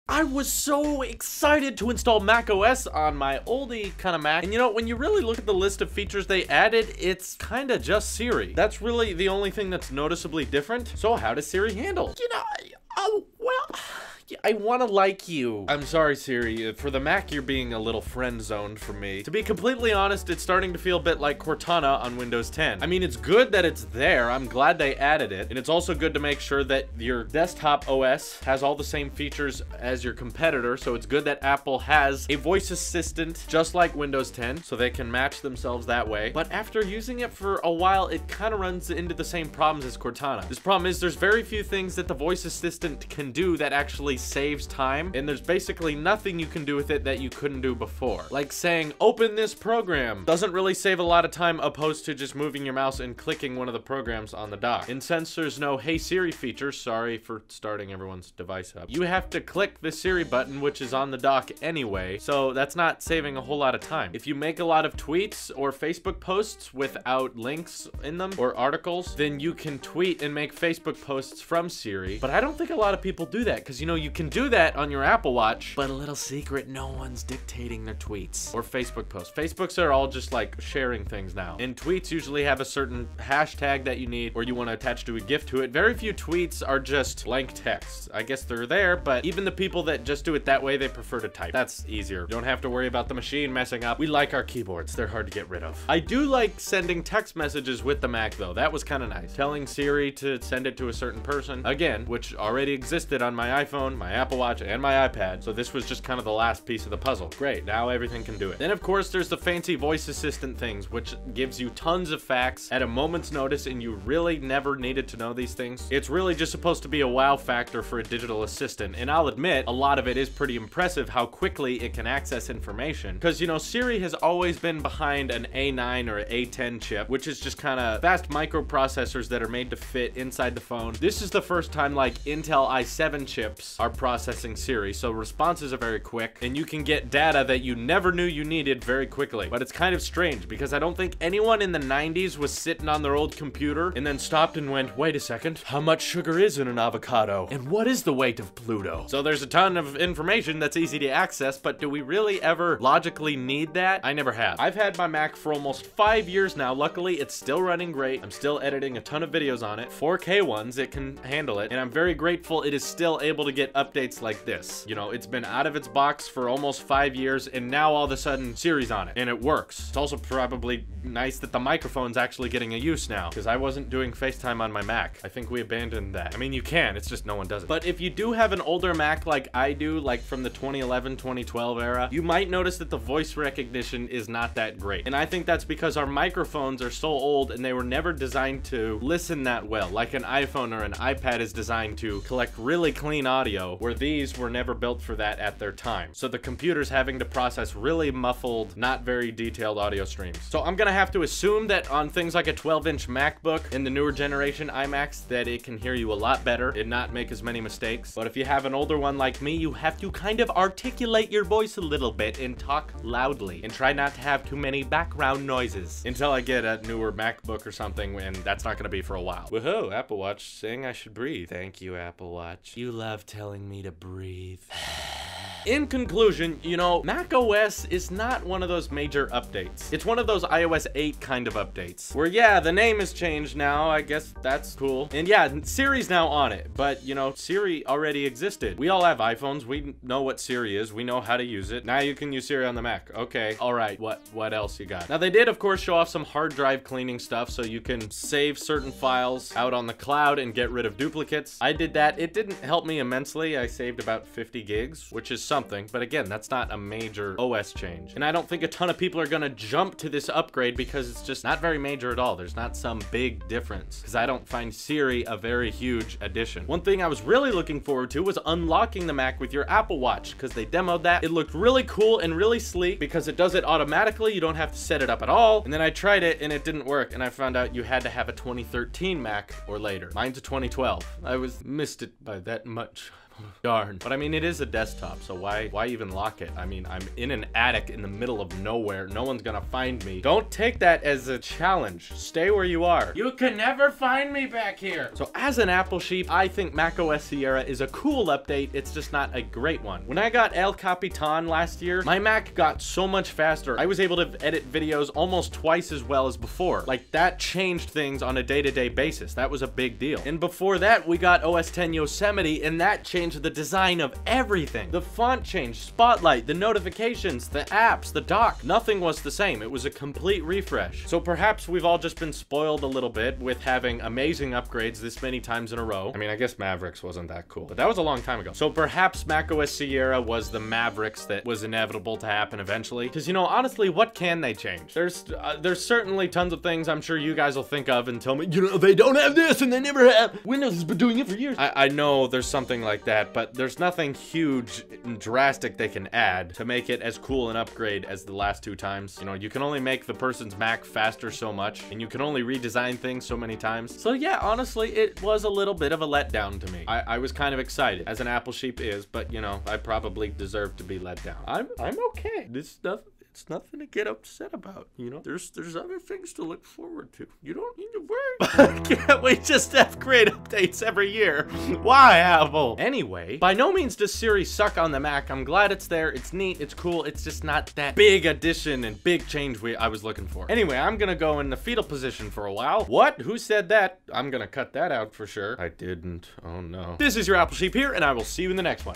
I was so excited to install macOS on my oldie kind of Mac. And you know, when you really look at the list of features they added, it's kind of just Siri. That's really the only thing that's noticeably different. So how does Siri handle? You know, oh, well... I want to like you. I'm sorry, Siri. For the Mac, you're being a little friend-zoned for me. To be completely honest, it's starting to feel a bit like Cortana on Windows 10. I mean, it's good that it's there. I'm glad they added it. And it's also good to make sure that your desktop OS has all the same features as your competitor. So it's good that Apple has a voice assistant just like Windows 10, so they can match themselves that way. But after using it for a while, it kind of runs into the same problems as Cortana. This problem is there's very few things that the voice assistant can do that actually saves time, and there's basically nothing you can do with it that you couldn't do before. Like saying, open this program, doesn't really save a lot of time opposed to just moving your mouse and clicking one of the programs on the dock. And since there's no Hey Siri feature, sorry for starting everyone's device up, you have to click the Siri button, which is on the dock anyway, so that's not saving a whole lot of time. If you make a lot of tweets or Facebook posts without links in them or articles, then you can tweet and make Facebook posts from Siri, but I don't think a lot of people do that, because you know, you can do that on your Apple Watch, but a little secret, no one's dictating their tweets or Facebook posts. Facebooks are all just like sharing things now, and tweets usually have a certain hashtag that you need or you want to attach to a GIF to it. Very few tweets are just blank text. I guess they're there, but even the people that just do it that way, they prefer to type. That's easier. You don't have to worry about the machine messing up. We like our keyboards. They're hard to get rid of. I do like sending text messages with the Mac though. That was kind of nice. Telling Siri to send it to a certain person, again, which already existed on my iPhone, my Apple Watch, and my iPad, so this was just kind of the last piece of the puzzle. Great, now everything can do it. Then of course there's the fancy voice assistant things, which gives you tons of facts at a moment's notice, and you really never needed to know these things. It's really just supposed to be a wow factor for a digital assistant, and I'll admit a lot of it is pretty impressive how quickly it can access information, because you know, Siri has always been behind an A9 or A10 chip, which is just kind of fast microprocessors that are made to fit inside the phone. This is the first time like Intel i7 chips are processing Siri, so responses are very quick, and you can get data that you never knew you needed very quickly. But it's kind of strange, because I don't think anyone in the 90s was sitting on their old computer and then stopped and went, wait a second, how much sugar is in an avocado? And what is the weight of Pluto? So there's a ton of information that's easy to access, but do we really ever logically need that? I never have. I've had my Mac for almost 5 years now. Luckily, it's still running great. I'm still editing a ton of videos on it. 4K ones, it can handle it, and I'm very grateful it is still able to get updates like this. You know, it's been out of its box for almost 5 years, and now all of a sudden Siri's on it, and it works. It's also probably nice that the microphone's actually getting a use now, because I wasn't doing FaceTime on my Mac. I think we abandoned that. I mean, you can, it's just no one does it. But if you do have an older Mac like I do, like from the 2011, 2012 era, you might notice that the voice recognition is not that great. And I think that's because our microphones are so old and they were never designed to listen that well, like an iPhone or an iPad is designed to collect really clean audio, where these were never built for that at their time. So the computer's having to process really muffled, not very detailed audio streams. So I'm gonna have to assume that on things like a 12-inch MacBook in the newer generation iMacs, that it can hear you a lot better and not make as many mistakes. But if you have an older one like me, you have to kind of articulate your voice a little bit and talk loudly and try not to have too many background noises until I get a newer MacBook or something, and that's not gonna be for a while. Woohoo, Apple Watch saying I should breathe. Thank you, Apple Watch. You love telling me to breathe. In conclusion, you know, macOS is not one of those major updates. It's one of those iOS 8 kind of updates, where yeah, the name has changed now, I guess that's cool. And yeah, Siri's now on it, but you know, Siri already existed. We all have iPhones, we know what Siri is, we know how to use it. Now you can use Siri on the Mac. Okay, all right, what else you got? Now they did, of course, show off some hard drive cleaning stuff, so you can save certain files out on the cloud and get rid of duplicates. I did that. It didn't help me immensely. I saved about 50 gigs, which is something, but again, that's not a major OS change. And I don't think a ton of people are gonna jump to this upgrade because it's just not very major at all. There's not some big difference, because I don't find Siri a very huge addition. One thing I was really looking forward to was unlocking the Mac with your Apple Watch, because they demoed that. It looked really cool and really sleek because it does it automatically. You don't have to set it up at all. And then I tried it and it didn't work, and I found out you had to have a 2013 Mac or later. Mine's a 2012. I missed it by that much. Darn. But I mean, it is a desktop, so why even lock it? I mean, I'm in an attic in the middle of nowhere. No one's gonna find me. Don't take that as a challenge. Stay where you are. You can never find me back here. So as an Apple sheep, I think macOS Sierra is a cool update. It's just not a great one. When I got El Capitan last year, my Mac got so much faster. I was able to edit videos almost twice as well as before. Like, that changed things on a day-to-day basis. That was a big deal. And before that, we got OS X Yosemite, and that changed the design of everything. The font changed, Spotlight, the notifications, the apps, the dock. Nothing was the same. It was a complete refresh. So perhaps we've all just been spoiled a little bit with having amazing upgrades this many times in a row. I mean, I guess Mavericks wasn't that cool, but that was a long time ago. So perhaps macOS Sierra was the Mavericks that was inevitable to happen eventually. Because, you know, honestly, what can they change? There's certainly tons of things I'm sure you guys will think of and tell me, you know, they don't have this and they never have. Windows has been doing it for years. I know there's something like that, but there's nothing huge and drastic they can add to make it as cool an upgrade as the last two times. You know, you can only make the person's Mac faster so much, and you can only redesign things so many times. So yeah, honestly, it was a little bit of a letdown to me. I was kind of excited, as an Apple sheep is, but you know, I probably deserve to be let down. I'm okay. This stuff, it's nothing to get upset about, you know? There's other things to look forward to. You don't need to worry. Can't we just have great updates every year? Why, Apple? Anyway, by no means does Siri suck on the Mac. I'm glad it's there. It's neat. It's cool. It's just not that big addition and big change I was looking for. Anyway, I'm gonna go in the fetal position for a while. What? Who said that? I'm gonna cut that out for sure. I didn't. Oh no. This is your Apple sheep here, and I will see you in the next one.